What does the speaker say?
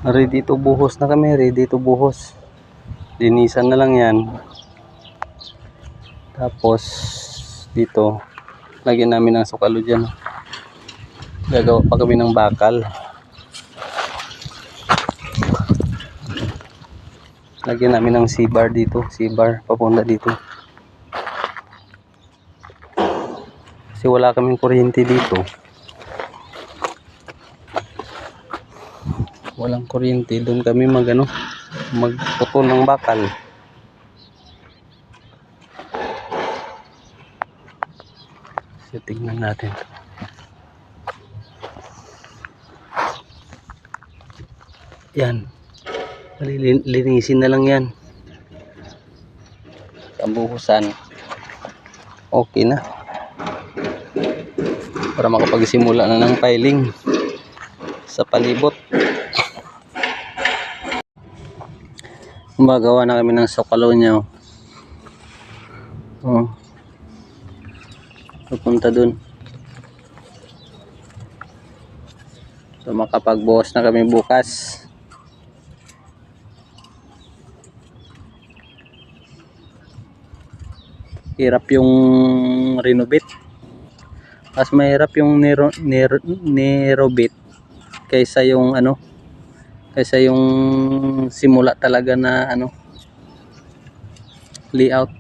Ready to buhos na kami, ready to buhos. Linisan na lang yan. Tapos dito lagyan namin ng sukalo dyan. Gagawa pa kami ng bakal. Lagyan namin ng C-bar dito, C-bar papunta dito. Kasi wala kaming kuryente dito. Walang kuryente, doon kami magputol ng bakal. So, tingnan natin. Yan. Linisin na lang yan. Pambuhusan. Okay na. Para makapagsimula na ng piling sa palibot. Gumagawa na kami ng sukalo niya. Oh. Pupunta dun. So makapagbuhos na kami bukas. Hirap yung renovate. Mas mahirap yung nerobit kaysa yung kaysa yung simula talaga na layout.